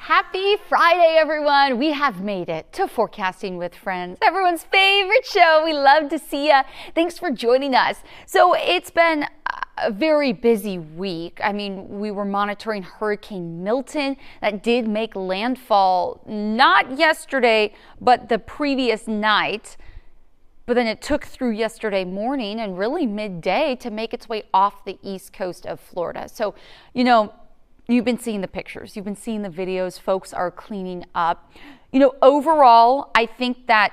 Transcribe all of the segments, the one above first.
Happy Friday, everyone. We have made it to Forecasting with Friends, everyone's favorite show. We love to see you. Thanks for joining us. So it's been a very busy week. I mean, we were monitoring Hurricane Milton that did make landfall not yesterday, but the previous night. But then it took through yesterday morning and really midday to make its way off the east coast of Florida. So, you've been seeing the pictures, you've been seeing the videos, folks are cleaning up. Overall, I think that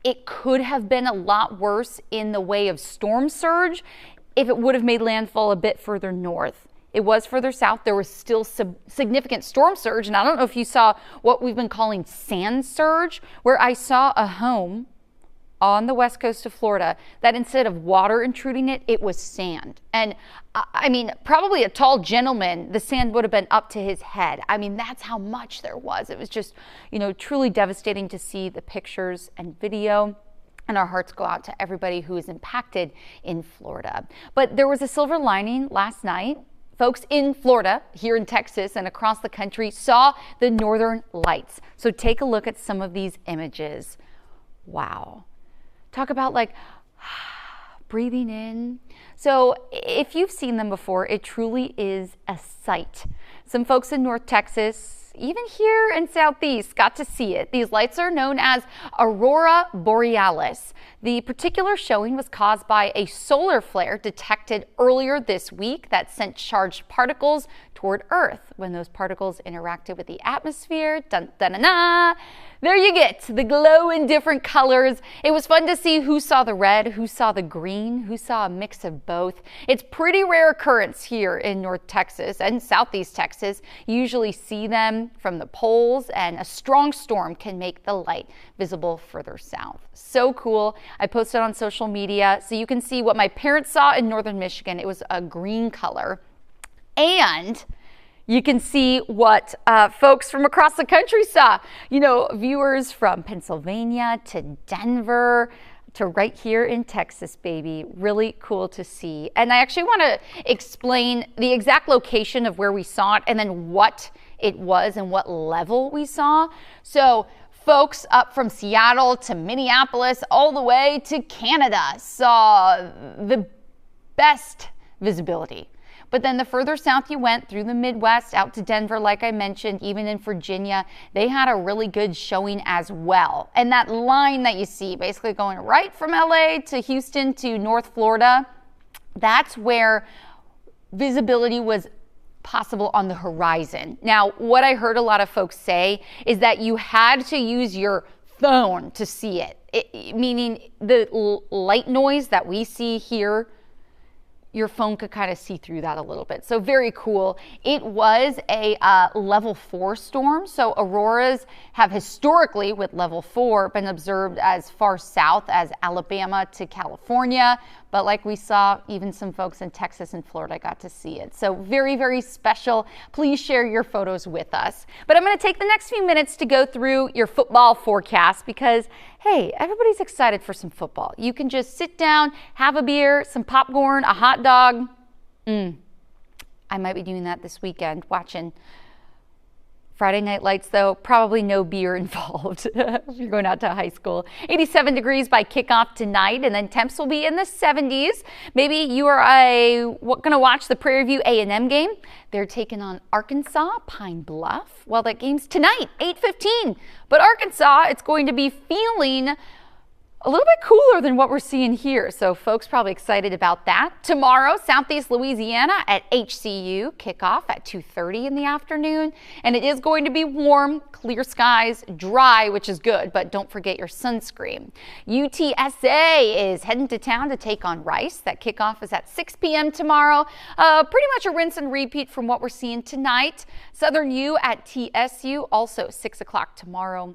it could have been a lot worse in the way of storm surge if it would have made landfall a bit further north. It was further south. There was still significant storm surge. And I don't know if you saw what we've been calling sand surge, where I saw a home on the west coast of Florida that instead of water intruding it, it was sand. And I mean, probably a tall gentleman, the sand would have been up to his head. I mean, that's how much there was. It was just, truly devastating to see the pictures and video. And our hearts go out to everybody who is impacted in Florida. But there was a silver lining last night. Folks in Florida, here in Texas, and across the country saw the northern lights. So take a look at some of these images. Wow. Talk about breathing in. So if you've seen them before, it truly is a sight. Some folks in North Texas, even here in Southeast, got to see it. These lights are known as Aurora Borealis. The particular showing was caused by a solar flare detected earlier this week that sent charged particles toward Earth. When those particles interacted with the atmosphere, dun, dun, dun, dun, there you get the glow in different colors. It was fun to see who saw the red, who saw the green, who saw a mix of both. It's pretty rare occurrence here in North Texas and Southeast Texas. You usually see them from the poles, and a strong storm can make the light visible further south. So cool. I posted on social media so you can see what my parents saw in northern Michigan. It was a green color. And you can see what folks from across the country saw. Viewers from Pennsylvania to Denver to right here in Texas, baby. Really cool to see. And I actually want to explain the exact location of where we saw it and then what it was and what level we saw. So folks up from Seattle to Minneapolis all the way to Canada saw the best visibility. But then the further south you went through the Midwest out to Denver, like I mentioned, even in Virginia, they had a really good showing as well. And that line that you see basically going right from LA to Houston to North Florida, that's where visibility was possible on the horizon. Now, what I heard a lot of folks say is that you had to use your phone to see it, meaning the light noise that we see here, your phone could kind of see through that a little bit. So very cool. It was a level 4 storm. So auroras have historically, with level 4, been observed as far south as Alabama to California. But like we saw, even some folks in Texas and Florida got to see it. So very, very special. Please share your photos with us. But I'm going to take the next few minutes to go through your football forecast because, hey, everybody's excited for some football. You can just sit down, have a beer, some popcorn, a hot dog. I might be doing that this weekend, watching Friday Night Lights, though, probably no beer involved if you're going out to high school. 87 degrees by kickoff tonight, and then temps will be in the 70s. Maybe you are going to watch the Prairie View A&M game. They're taking on Arkansas, Pine Bluff. Well, that game's tonight, 8:15. But Arkansas, it's going to be feeling a little bit cooler than what we're seeing here. So folks probably excited about that. Tomorrow, Southeast Louisiana at HCU, kickoff at 2:30 in the afternoon. And it is going to be warm, clear skies, dry, which is good, but don't forget your sunscreen. UTSA is heading to town to take on Rice. That kickoff is at 6 p.m. tomorrow. Pretty much a rinse and repeat from what we're seeing tonight. Southern U at TSU, also 6 o'clock tomorrow.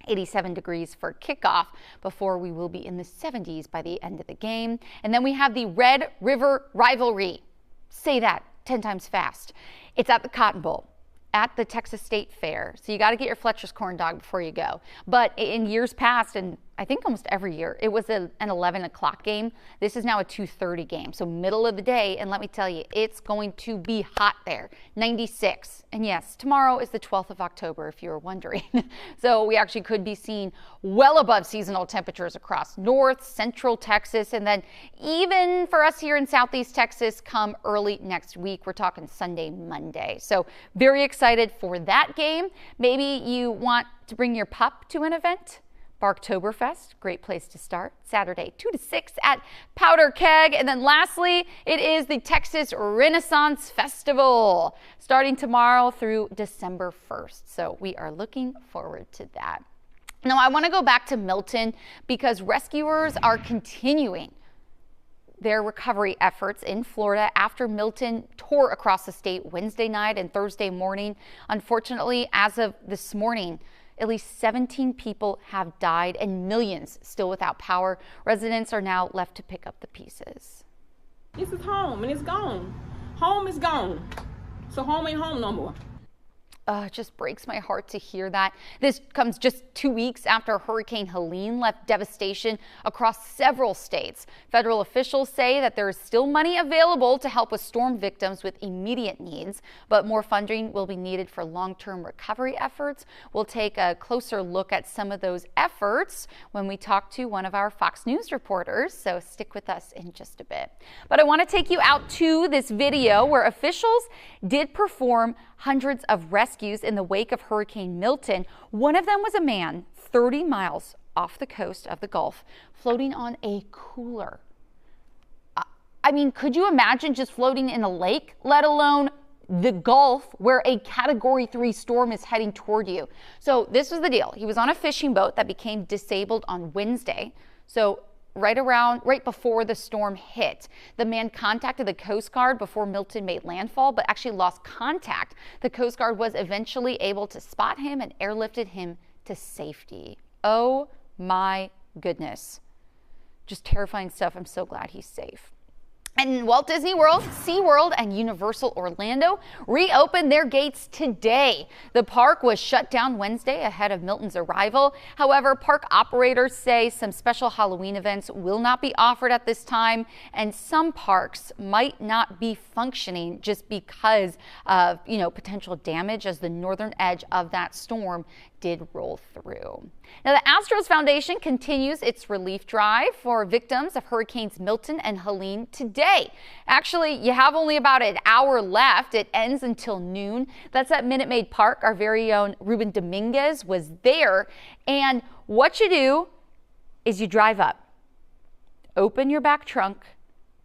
87 degrees for kickoff before we will be in the 70s by the end of the game. And then we have the Red River Rivalry. Say that 10 times fast. It's at the Cotton Bowl at the Texas State Fair. So you got to get your Fletcher's corn dog before you go. But in years past, and I think almost every year, it was an 11 o'clock game. This is now a 2:30 game, so middle of the day. And let me tell you, it's going to be hot there, 96. And yes, tomorrow is the 12th of October, if you were wondering. So we actually could be seeing well above seasonal temperatures across North, Central Texas, and then even for us here in Southeast Texas come early next week. We're talking Sunday, Monday. So very excited for that game. Maybe you want to bring your pup to an event. Barktoberfest, great place to start. Saturday, 2 to 6 at Powder Keg. And then lastly, it is the Texas Renaissance Festival starting tomorrow through December 1st. So we are looking forward to that. Now, I want to go back to Milton because rescuers are continuing their recovery efforts in Florida after Milton tore across the state Wednesday night and Thursday morning. Unfortunately, as of this morning, at least 17 people have died and millions still without power. Residents are now left to pick up the pieces. This is home and it's gone. Home is gone. So home ain't home no more. It just breaks my heart to hear that. This comes just 2 weeks after Hurricane Helene left devastation across several states. Federal officials say that there is still money available to help with storm victims with immediate needs, but more funding will be needed for long-term recovery efforts. We'll take a closer look at some of those efforts when we talk to one of our Fox News reporters, so stick with us in just a bit. But I want to take you out to this video where officials did perform hundreds of rescues in the wake of Hurricane Milton. One of them was a man 30 miles off the coast of the Gulf floating on a cooler. I mean, could you imagine just floating in a lake, let alone the Gulf where a Category 3 storm is heading toward you? So this was the deal. He was on a fishing boat that became disabled on Wednesday. So right before the storm hit. The man contacted the Coast Guard before Milton made landfall, but actually lost contact. The Coast Guard was eventually able to spot him and airlifted him to safety. Oh my goodness. Just terrifying stuff. I'm so glad he's safe. And Walt Disney World, SeaWorld, and Universal Orlando reopened their gates today. The park was shut down Wednesday ahead of Milton's arrival. However, park operators say some special Halloween events will not be offered at this time, and some parks might not be functioning just because of, potential damage as the northern edge of that storm did roll through. Now, the Astros Foundation continues its relief drive for victims of Hurricanes Milton and Helene today. Actually, you have only about an hour left. It ends until noon. That's at Minute Maid Park. Our very own Ruben Dominguez was there. And what you do is you drive up, open your back trunk,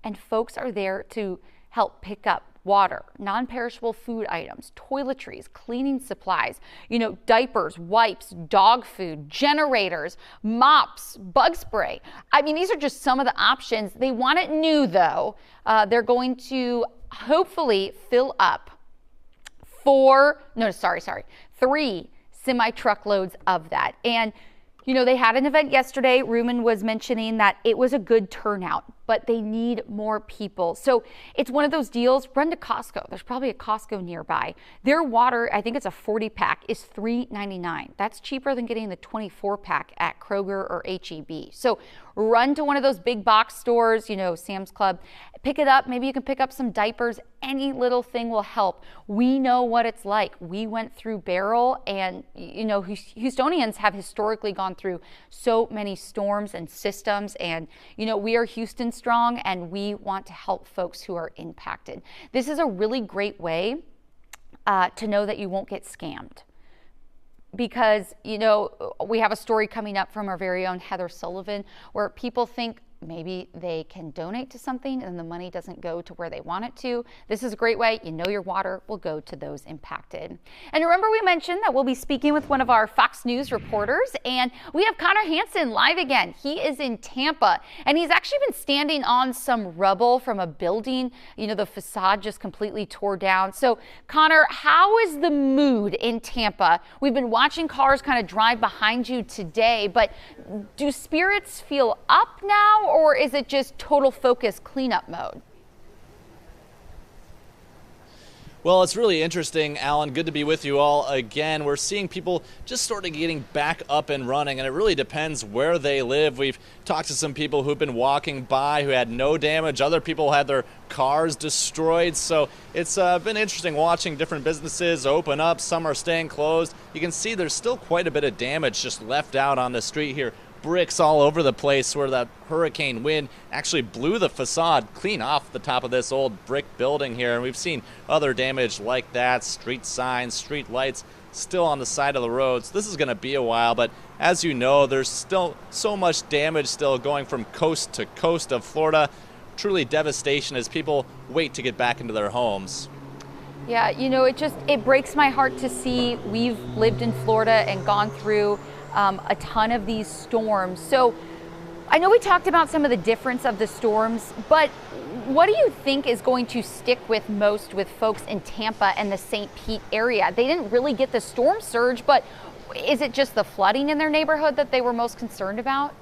and folks are there to help pick up water, non-perishable food items, toiletries, cleaning supplies, diapers, wipes, dog food, generators, mops, bug spray. I mean, these are just some of the options. They want it new, though. They're going to hopefully fill up 3 semi-truckloads of that. And they had an event yesterday. Ruben was mentioning that it was a good turnout, but they need more people. So it's one of those deals. Run to Costco. There's probably a Costco nearby. Their water, I think it's a 40-pack, is $3.99. That's cheaper than getting the 24-pack at Kroger or H-E-B. So run to one of those big box stores, Sam's Club. Pick it up. Maybe you can pick up some diapers. Any little thing will help. We know what it's like. We went through Beryl, and Houstonians have historically gone through so many storms and systems, and we are Houston strong, and we want to help folks who are impacted. This is a really great way to know that you won't get scammed. Because, we have a story coming up from our very own Heather Sullivan where people think maybe they can donate to something and the money doesn't go to where they want it to. This is a great way. Your water will go to those impacted. And remember, we mentioned that we'll be speaking with one of our Fox News reporters, and we have Connor Hansen live again. He is in Tampa, and he's actually been standing on some rubble from a building. The facade just completely tore down. So, Connor, how is the mood in Tampa? We've been watching cars kind of drive behind you today, but do spirits feel up now, or is it just total focus cleanup mode? Well, it's really interesting, Alan. Good to be with you all again. We're seeing people just sort of getting back up and running, and it really depends where they live. We've talked to some people who've been walking by who had no damage. Other people had their cars destroyed. So it's been interesting watching different businesses open up. Some are staying closed. You can see there's still quite a bit of damage just left out on the street here. Bricks all over the place where that hurricane wind actually blew the facade clean off the top of this old brick building here. And we've seen other damage like that, street signs, street lights still on the side of the roads. This is going to be a while, but as you know, there's still so much damage still going from coast to coast of Florida. Truly devastation as people wait to get back into their homes. Yeah, you know, it breaks my heart to see. We've lived in Florida and gone through a ton of these storms. So I know we talked about some of the difference of the storms, but what do you think is going to stick with most with folks in Tampa and the St. Pete area? They didn't really get the storm surge, but is it just the flooding in their neighborhood that they were most concerned about?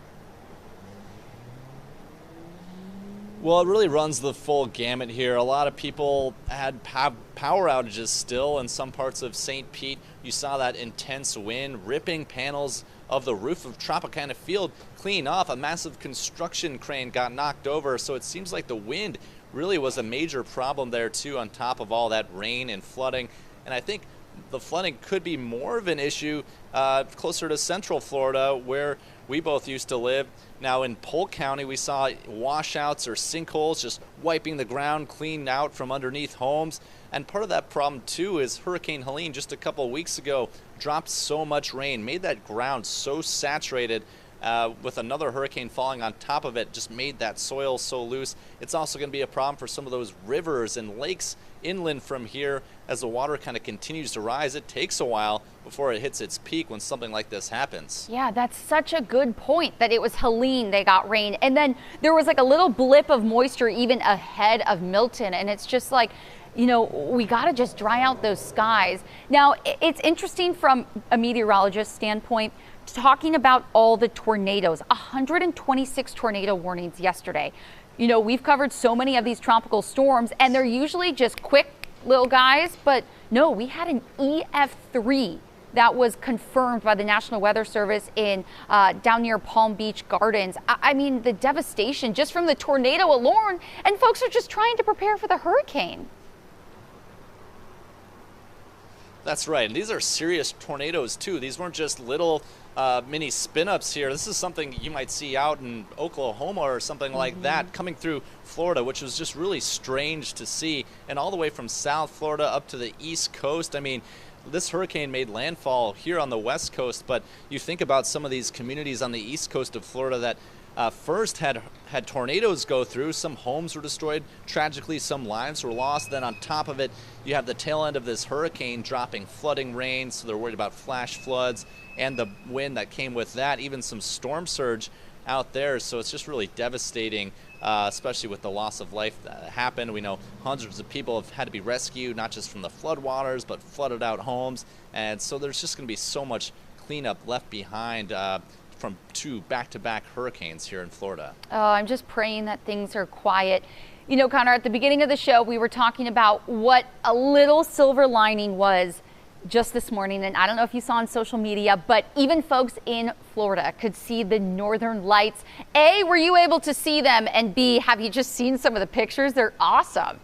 Well, it really runs the full gamut here. A lot of people had power outages still in some parts of St. Pete. You saw that intense wind ripping panels of the roof of Tropicana Field clean off. A massive construction crane got knocked over, so it seems like the wind really was a major problem there too, on top of all that rain and flooding. And I think the flooding could be more of an issue closer to Central Florida, where we both used to live. Now in Polk County, we saw washouts or sinkholes just wiping the ground clean out from underneath homes. And part of that problem too is Hurricane Helene just a couple of weeks ago dropped so much rain, made that ground so saturated with another hurricane falling on top of it, just made that soil so loose. It's also going to be a problem for some of those rivers and lakes inland from here as the water kind of continues to rise. It takes a while before it hits its peak when something like this happens. Yeah, that's such a good point, that it was Helene, they got rain, and then there was like a little blip of moisture even ahead of Milton, and it's just like, you know, we got to just dry out those skies. Now, it's interesting from a meteorologist standpoint, talking about all the tornadoes, 126 tornado warnings yesterday. You know, we've covered so many of these tropical storms, and they're usually just quick little guys, but no, we had an EF3 that was confirmed by the National Weather Service in down near Palm Beach Gardens. I mean, the devastation just from the tornado alone, and folks are just trying to prepare for the hurricane. That's right, and these are serious tornadoes too. These weren't just little mini spin-ups here. This is something you might see out in Oklahoma or something like that coming through Florida, which was just really strange to see. And all the way from South Florida up to the East Coast. I mean, this hurricane made landfall here on the West Coast, but you think about some of these communities on the East Coast of Florida that first had tornadoes go through. Some homes were destroyed. Tragically, some lives were lost. Then on top of it, you have the tail end of this hurricane dropping flooding rain, so they're worried about flash floods and the wind that came with that, even some storm surge out there. So it's just really devastating, especially with the loss of life that happened. We know hundreds of people have had to be rescued, not just from the floodwaters, but flooded out homes. And so there's just going to be so much cleanup left behind from two back-to-back hurricanes here in Florida. Oh, I'm just praying that things are quiet. You know, Connor, at the beginning of the show, we were talking about what a little silver lining was just this morning. And I don't know if you saw on social media, but even folks in Florida could see the northern lights. A, were you able to see them? And B, have you just seen some of the pictures? They're awesome.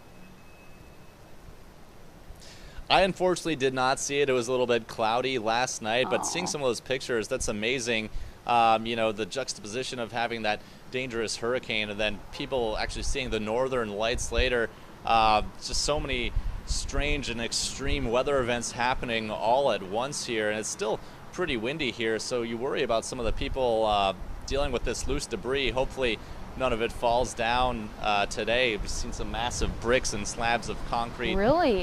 I unfortunately did not see it. It was a little bit cloudy last night, but seeing some of those pictures, that's amazing. You know, the juxtaposition of having that dangerous hurricane and then people actually seeing the northern lights later. Just so many strange and extreme weather events happening all at once here, and it's still pretty windy here, so you worry about some of the people dealing with this loose debris. Hopefully none of it falls down today. We've seen some massive bricks and slabs of concrete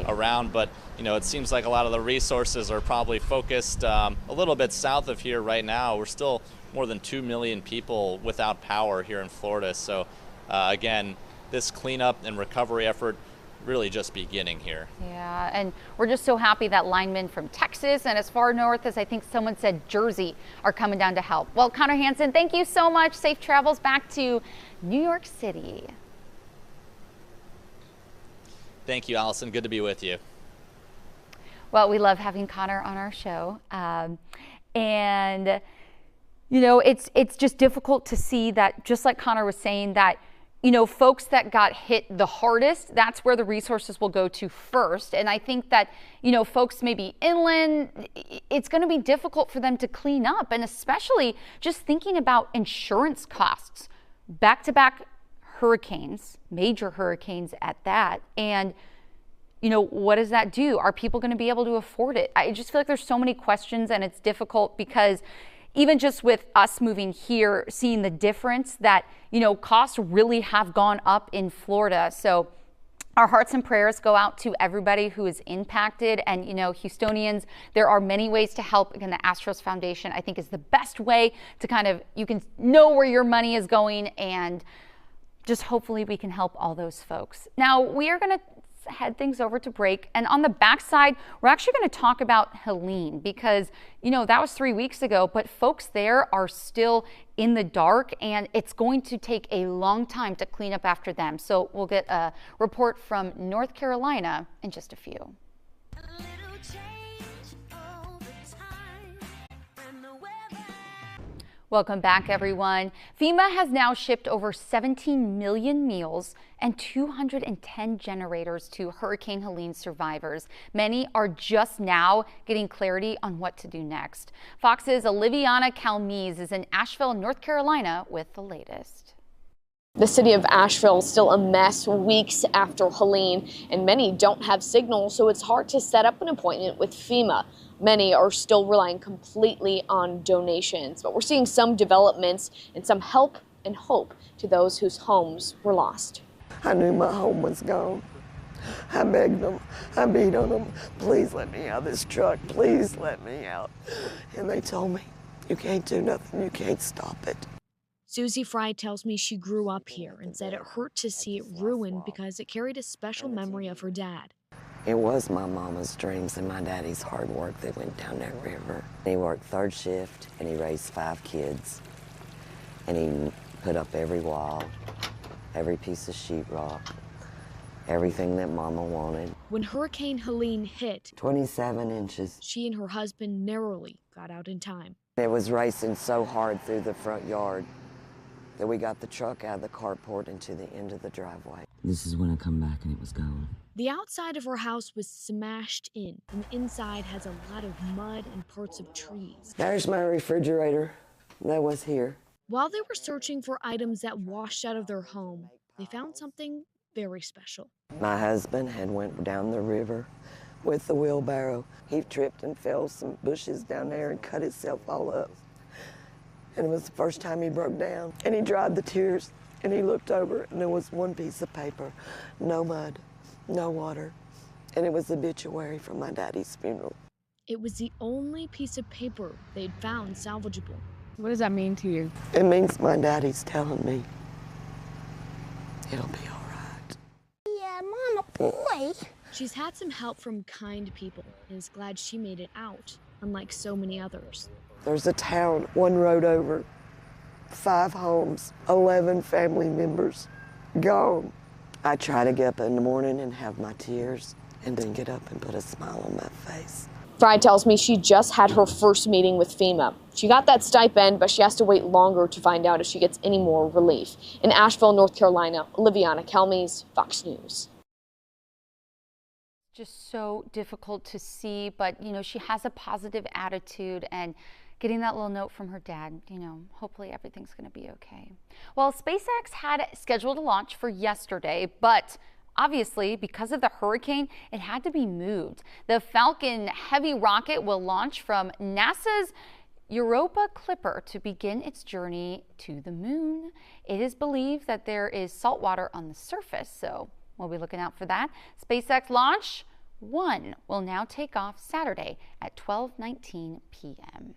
around, but you know, it seems like a lot of the resources are probably focused a little bit south of here right now. We're still more than 2 million people without power here in Florida. So again, this cleanup and recovery effort really just beginning here. Yeah, and we're just so happy that linemen from Texas and as far north as I think someone said Jersey are coming down to help. Well, Connor Hansen, thank you so much. Safe travels back to New York City. Thank you, Allison. Good to be with you. Well, we love having Connor on our show. And, you know, it's just difficult to see that, just like Connor was saying, that, you know, folks that got hit the hardest, that's where the resources will go to first. And I think that, you know, folks maybe inland, it's going to be difficult for them to clean up. And especially just thinking about insurance costs, back-to-back hurricanes, major hurricanes at that. And, you know, what does that do? Are people going to be able to afford it? I just feel like there's so many questions, and it's difficult because even just with us moving here, seeing the difference that, you know, costs really have gone up in Florida. So our hearts and prayers go out to everybody who is impacted. And, you know, Houstonians, there are many ways to help. Again, the Astros Foundation, I think, is the best way to kind of, you can know where your money is going, and just hopefully we can help all those folks. Now, we are going to head things over to break, and on the backside we're actually going to talk about Helene, because, you know, that was 3 weeks ago, but folks there are still in the dark, and it's going to take a long time to clean up after them. So we'll get a report from North Carolina in just a few. Welcome back, everyone. FEMA has now shipped over 17 million meals and 210 generators to Hurricane Helene survivors. Many are just now getting clarity on what to do next. Fox's Oliviana Calmes is in Asheville, North Carolina with the latest. The city of Asheville is still a mess weeks after Helene, and many don't have signal, so it's hard to set up an appointment with FEMA. Many are still relying completely on donations, but we're seeing some developments and some help and hope to those whose homes were lost. I knew my home was gone. I begged them, I beat on them, please let me out of this truck, please let me out. And they told me, you can't do nothing, you can't stop it. Susie Fry tells me she grew up here and said it hurt to see it ruined because it carried a special memory of her dad. It was my mama's dreams and my daddy's hard work that went down that river. He worked third shift and he raised 5 kids. And he put up every wall, every piece of sheetrock, everything that mama wanted. When Hurricane Helene hit, 27 inches. She and her husband narrowly got out in time. It was racing so hard through the front yard that we got the truck out of the carport into the end of the driveway. This is when I come back and it was gone. The outside of her house was smashed in, and the inside has a lot of mud and parts of trees. There's my refrigerator. That was here. While they were searching for items that washed out of their home, they found something very special. My husband had went down the river with the wheelbarrow. He tripped and fell some bushes down there and cut himself all up. And it was the first time he broke down. And he dried the tears, and he looked over, and there was one piece of paper, no mud, no water, and it was the obituary from my daddy's funeral. It was the only piece of paper they'd found salvageable. What does that mean to you? It means my daddy's telling me it'll be all right. Yeah, Mama, boy. She's had some help from kind people and is glad she made it out, unlike so many others. There's a town 1 road over, 5 homes, 11 family members gone. I try to get up in the morning and have my tears and then get up and put a smile on my face. Fry tells me she just had her first meeting with FEMA. She got that stipend, but she has to wait longer to find out if she gets any more relief. In Asheville, North Carolina, Oliviana Calmes, Fox News. Just so difficult to see, but, you know, she has a positive attitude, and getting that little note from her dad, you know, hopefully everything's going to be okay. Well, SpaceX had scheduled a launch for yesterday, but obviously, because of the hurricane, it had to be moved. The Falcon Heavy rocket will launch from NASA's Europa Clipper to begin its journey to the moon. It is believed that there is salt water on the surface, so we'll be looking out for that. SpaceX Launch 1 will now take off Saturday at 12:19 p.m.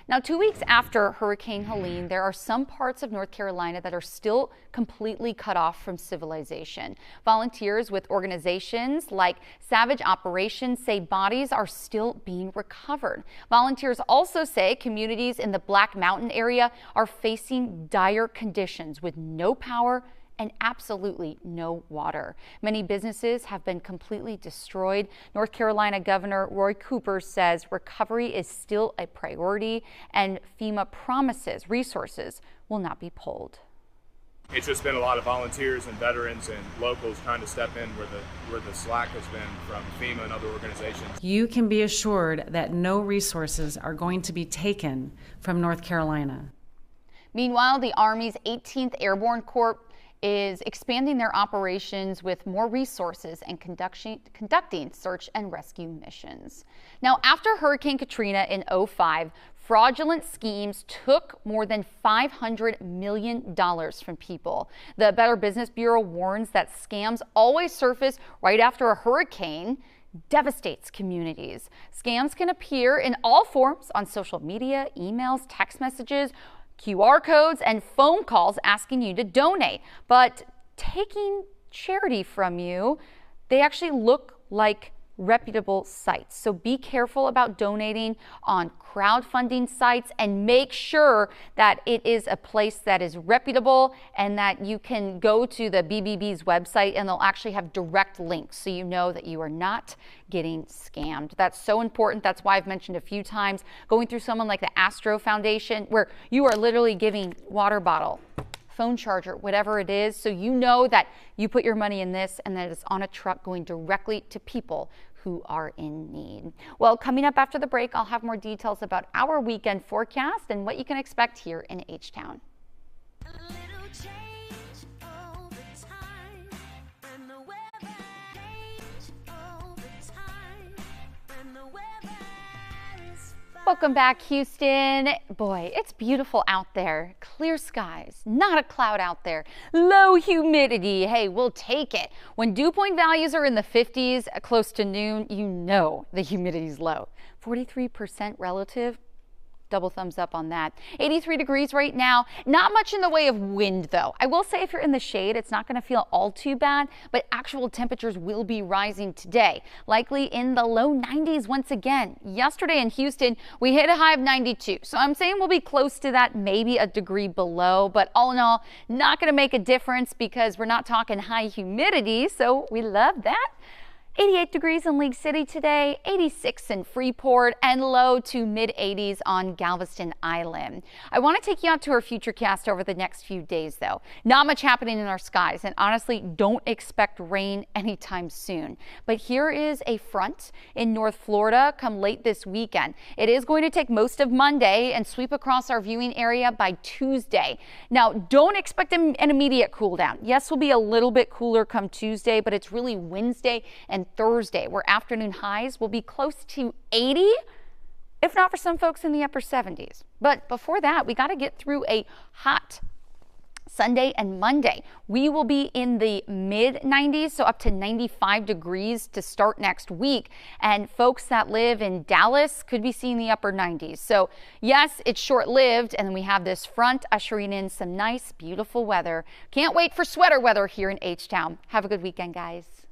Now, 2 weeks after Hurricane Helene, there are some parts of North Carolina that are still completely cut off from civilization. Volunteers with organizations like Savage Operations say bodies are still being recovered. Volunteers also say communities in the Black Mountain area are facing dire conditions with no power and absolutely no water. Many businesses have been completely destroyed. North Carolina Governor Roy Cooper says recovery is still a priority, and FEMA promises resources will not be pulled. It's just been a lot of volunteers and veterans and locals trying to step in where the slack has been from FEMA and other organizations. You can be assured that no resources are going to be taken from North Carolina. Meanwhile, the Army's 18th Airborne Corps is expanding their operations with more resources and conducting search and rescue missions. Now, after Hurricane Katrina in 2005, fraudulent schemes took more than $500 million from people. The Better Business Bureau warns that scams always surface right after a hurricane devastates communities. Scams can appear in all forms on social media, emails, text messages, QR codes, and phone calls asking you to donate. But taking charity from you, they actually look like reputable sites. So be careful about donating on crowdfunding sites and make sure that it is a place that is reputable and that you can go to the BBB's website and they'll actually have direct links so you know that you are not getting scammed. That's so important. That's why I've mentioned a few times going through someone like the Astro Foundation where you are literally giving water bottle, phone charger, whatever it is, so you know that you put your money in this and that it's on a truck going directly to people who are in need. Well, coming up after the break, I'll have more details about our weekend forecast and what you can expect here in H-Town. Welcome back, Houston. Boy, it's beautiful out there. Clear skies, not a cloud out there. Low humidity. Hey, we'll take it. When dew point values are in the 50s close to noon, you know the humidity's low. 43% relative. Double thumbs up on that. 83 degrees right now. Not much in the way of wind, though. I will say if you're in the shade, it's not going to feel all too bad, but actual temperatures will be rising today. Likely in the low 90s once again. Yesterday in Houston, we hit a high of 92. So I'm saying we'll be close to that, maybe a degree below. But all in all, not going to make a difference because we're not talking high humidity. So we love that. 88 degrees in League City today, 86 in Freeport, and low to mid-80s on Galveston Island. I want to take you out to our futurecast over the next few days, though. Not much happening in our skies, and honestly, don't expect rain anytime soon. But here is a front in North Florida come late this weekend. It is going to take most of Monday and sweep across our viewing area by Tuesday. Now, don't expect an immediate cool down. Yes, we'll be a little bit cooler come Tuesday, but it's really Wednesday and Thursday, where afternoon highs will be close to 80, if not for some folks in the upper 70s. But before that, we got to get through a hot Sunday and Monday. We will be in the mid 90s, so up to 95 degrees to start next week. And folks that live in Dallas could be seeing the upper 90s. So yes, it's short-lived, and we have this front ushering in some nice, beautiful weather. Can't wait for sweater weather here in H-Town. Have a good weekend, guys.